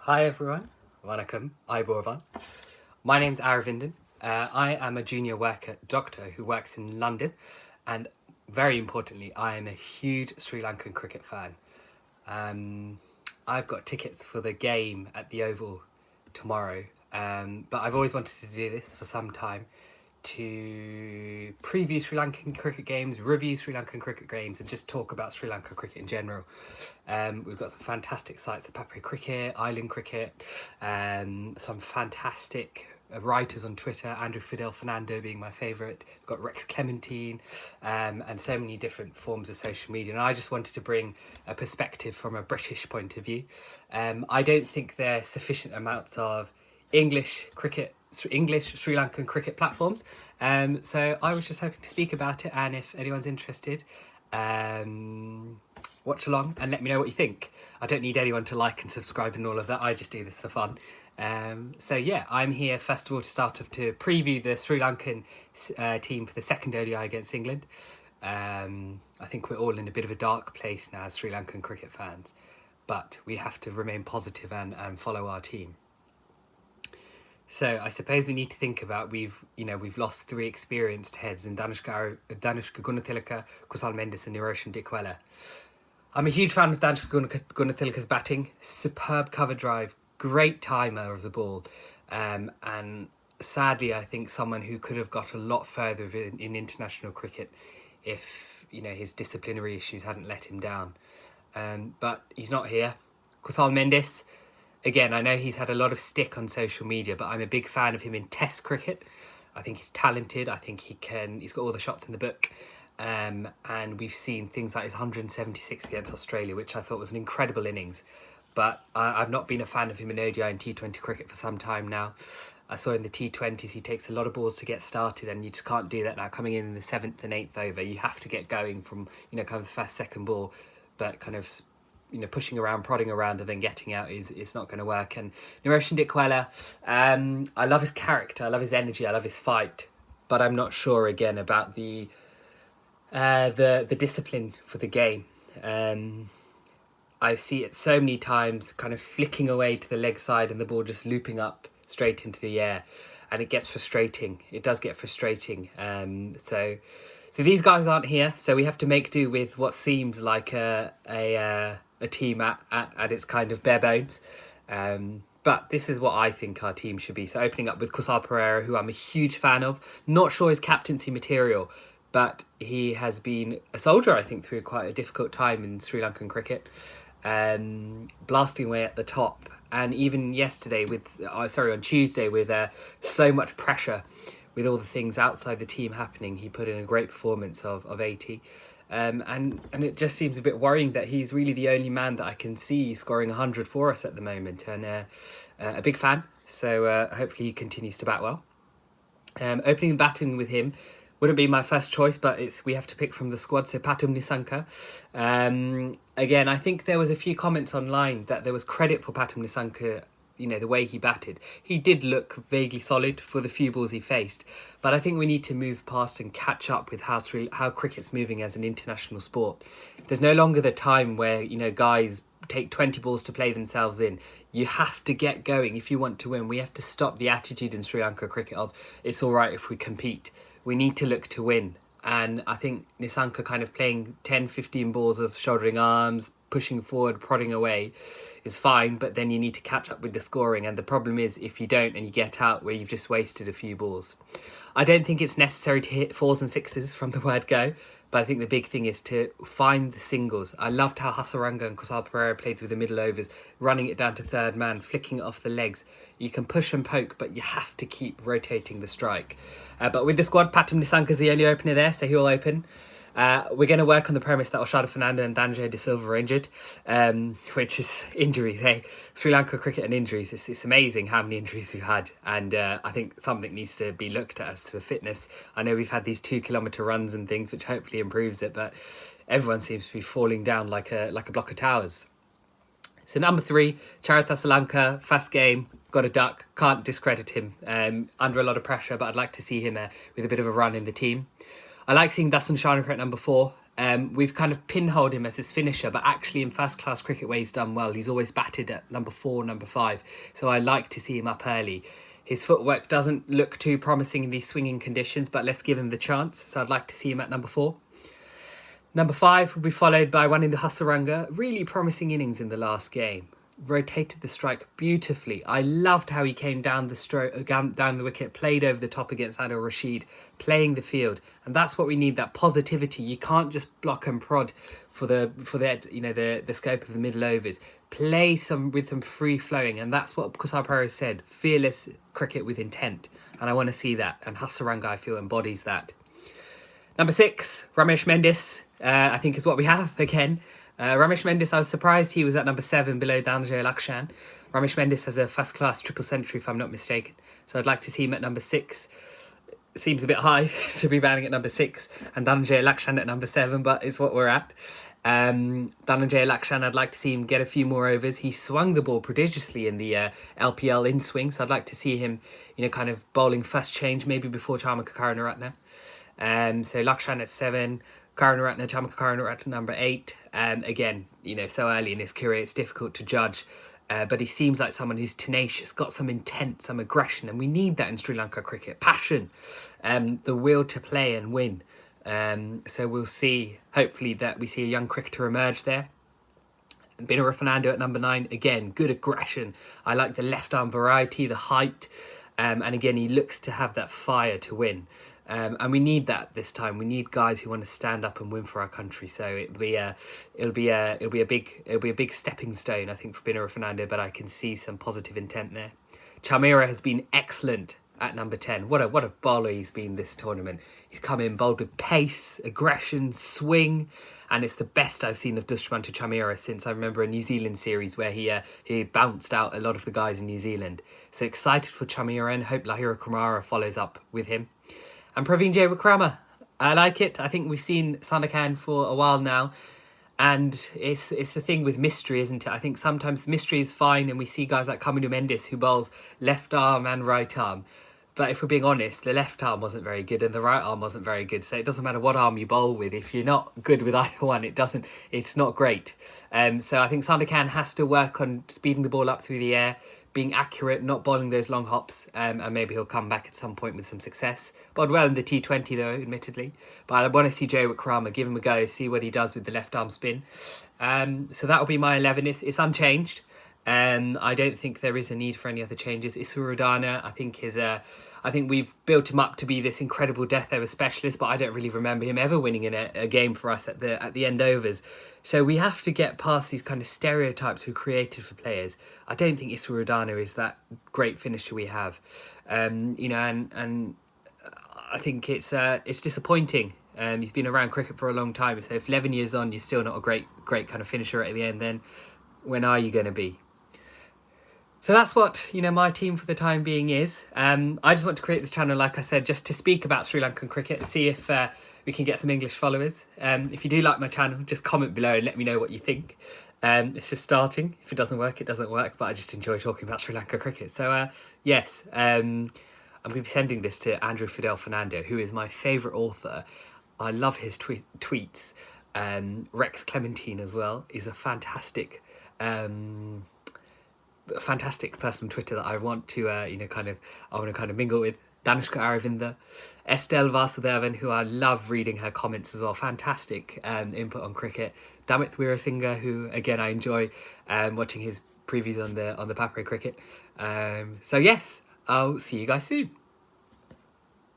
Hi everyone, Vanakkam, Aiborvan. My name's Aravindan. I am a junior doctor who works in London, and very importantly, I am a huge Sri Lankan cricket fan. I've got tickets for the game at the Oval tomorrow, but I've always wanted to do this for some time to preview Sri Lankan cricket games, review Sri Lankan cricket games, and just talk about Sri Lanka cricket in general. We've got some fantastic sites, the Papua Cricket, Island Cricket, some fantastic writers on Twitter, Andrew Fidel Fernando being my favourite. We've got Rex Clementine, and so many different forms of social media. And I just wanted to bring a perspective from a British point of view. I don't think there are sufficient amounts of English Sri Lankan cricket platforms. So I was just hoping to speak about it, and if anyone's interested, watch along and let me know what you think. I don't need anyone to like and subscribe and all of that. I just do this for fun. So yeah, I'm here first of all to preview the Sri Lankan team for the second ODI against England. I think we're all in a bit of a dark place now as Sri Lankan cricket fans, but we have to remain positive and follow our team. So I suppose we need to think about we've lost three experienced heads in Danushka Gunathilaka, Kusal Mendes and Niroshan Dickwella. I'm a huge fan of Danushka Gunathilaka's batting. Superb cover drive, great timer of the ball, and sadly I think someone who could have got a lot further in international cricket if his disciplinary issues hadn't let him down. But he's not here. Kusal Mendes, again, I know he's had a lot of stick on social media, but I'm a big fan of him in Test cricket. I think he's talented. I think he's got all the shots in the book. And we've seen things like his 176 against Australia, which I thought was an incredible innings. But I've not been a fan of him in ODI and T20 cricket for some time now. I saw in the T20s he takes a lot of balls to get started, and you just can't do that now. Coming in the 7th and 8th over, you have to get going from, kind of the first, second ball, but kind of pushing around, prodding around, and then getting out is not going to work. And Niroshan Dickwella, I love his character, I love his energy, I love his fight, but I'm not sure again about the discipline for the game. I see it so many times, kind of flicking away to the leg side and the ball just looping up straight into the air, and it gets frustrating. It does get frustrating. So these guys aren't here, so we have to make do with what seems like a team at its kind of bare bones. But this is what I think our team should be. So opening up with Kusal Perera, who I'm a huge fan of. Not sure his captaincy material, but he has been a soldier, I think, through quite a difficult time in Sri Lankan cricket. Blasting away at the top. And even yesterday, on Tuesday, with so much pressure, with all the things outside the team happening, he put in a great performance of 80. And it just seems a bit worrying that he's really the only man that I can see scoring 100 for us at the moment. And a big fan, so hopefully he continues to bat well. Opening and batting with him wouldn't be my first choice, but we have to pick from the squad. So Pathum Nissanka. Again, I think there was a few comments online that there was credit for Pathum Nissanka, the way he batted. He did look vaguely solid for the few balls he faced, but I think we need to move past and catch up with how cricket's moving as an international sport. There's no longer the time where, guys take 20 balls to play themselves in. You have to get going if you want to win. We have to stop the attitude in Sri Lanka cricket of it's all right if we compete. We need to look to win. And I think Nissanka kind of playing 10, 15 balls of shouldering arms, pushing forward, prodding away is fine, but then you need to catch up with the scoring. And the problem is if you don't and you get out where you've just wasted a few balls. I don't think it's necessary to hit 4s and 6s from the word go, but I think the big thing is to find the singles. I loved how Hasaranga and Kusal Perera played through the middle overs, running it down to third man, flicking it off the legs. You can push and poke, but you have to keep rotating the strike. But with the squad, Pathum Nissanka's the only opener there, so he'll open. We're going to work on the premise that Oshada Fernando and Danjay De Silva are injured, which is injuries. Hey, Sri Lanka cricket and injuries. It's amazing how many injuries we've had, and I think something needs to be looked at as to the fitness. I know we've had these 2-kilometre runs and things, which hopefully improves it, but everyone seems to be falling down like a block of towers. So number 3, Charith Asalanka, fast game, got a duck, can't discredit him, under a lot of pressure, but I'd like to see him with a bit of a run in the team. I like seeing Dasan Shanakar at number 4. We've kind of pinholed him as his finisher, but actually in first-class cricket where he's done well, he's always batted at number 4, number 5. So I like to see him up early. His footwork doesn't look too promising in these swinging conditions, but let's give him the chance. So I'd like to see him at number 4. Number 5 will be followed by one in the Hasaranga. Really promising innings in the last game. Rotated the strike beautifully. I loved how he came down the wicket, played over the top against Adil Rashid, playing the field, and that's what we need. That positivity. You can't just block and prod for the scope of the middle overs. Play some with them free flowing, and that's what Kusal Perez said. Fearless cricket with intent, and I want to see that. And Hasaranga, I feel, embodies that. Number 6, Ramesh Mendis. I think is what we have again. Ramesh Mendis, I was surprised he was at number 7 below Dhananjay Lakshan. Ramesh Mendis has a first-class triple century, if I'm not mistaken. So I'd like to see him at number 6. Seems a bit high to be batting at number 6 and Dhananjay Lakshan at number 7, but it's what we're at. Dhananjay Lakshan, I'd like to see him get a few more overs. He swung the ball prodigiously in the LPL in swing, so I'd like to see him, kind of bowling first change, maybe before Charma Karunaratne. So Lakshan at 7, Karunaratne, Chamaka Karunaratne number 8. Again, so early in his career, it's difficult to judge. But he seems like someone who's tenacious, got some intent, some aggression, and we need that in Sri Lanka cricket. Passion, the will to play and win. So we'll see, hopefully, that we see a young cricketer emerge there. Binura Fernando at number 9, again, good aggression. I like the left arm variety, the height, and again, he looks to have that fire to win. And we need that this time. We need guys who want to stand up and win for our country. So it'll be a big stepping stone, I think, for Binura Fernando. But I can see some positive intent there. Chamira has been excellent at number 10. What a bowler he's been this tournament. He's come in bowled with pace, aggression, swing, and it's the best I've seen of Dushmanto Chamira since I remember a New Zealand series where he bounced out a lot of the guys in New Zealand. So excited for Chamira and hope Lahira Kumara follows up with him. And Praveen J. Wickrama, I like it. I think we've seen Sandakan for a while now. And it's the thing with mystery, isn't it? I think sometimes mystery is fine and we see guys like Kaminu Mendis who bowls left arm and right arm. But if we're being honest, the left arm wasn't very good and the right arm wasn't very good. So it doesn't matter what arm you bowl with. If you're not good with either one, it's not great. So I think Sandakan has to work on speeding the ball up through the air, being accurate, not bowling those long hops, and maybe he'll come back at some point with some success. Bowled well in the T20 though, admittedly. But I want to see Jay Wickrama, give him a go, see what he does with the left arm spin. So that'll be my 11. It's unchanged. I don't think there is a need for any other changes. Isurudana, I think we've built him up to be this incredible death over specialist, but I don't really remember him ever winning in a game for us at the end overs. So we have to get past these kind of stereotypes we've created for players. I don't think Isurudana is that great finisher we have, and I think it's disappointing. He's been around cricket for a long time, so if 11 years on you're still not a great kind of finisher at the end, then when are you going to be? So that's what, my team for the time being is. I just want to create this channel, like I said, just to speak about Sri Lankan cricket, see if we can get some English followers. If you do like my channel, just comment below and let me know what you think. It's just starting. If it doesn't work, it doesn't work, but I just enjoy talking about Sri Lanka cricket. So, yes, I'm going to be sending this to Andrew Fidel Fernando, who is my favourite author. I love his tweets. Rex Clementine as well is a fantastic person on Twitter that I want to kind of mingle with. Danushka Aravinda, Estelle Vasudevan, who I love reading her comments as well. Fantastic input on cricket. Damit Weerasinghe, who again I enjoy watching his previews on the Papare cricket. So yes, I'll see you guys soon.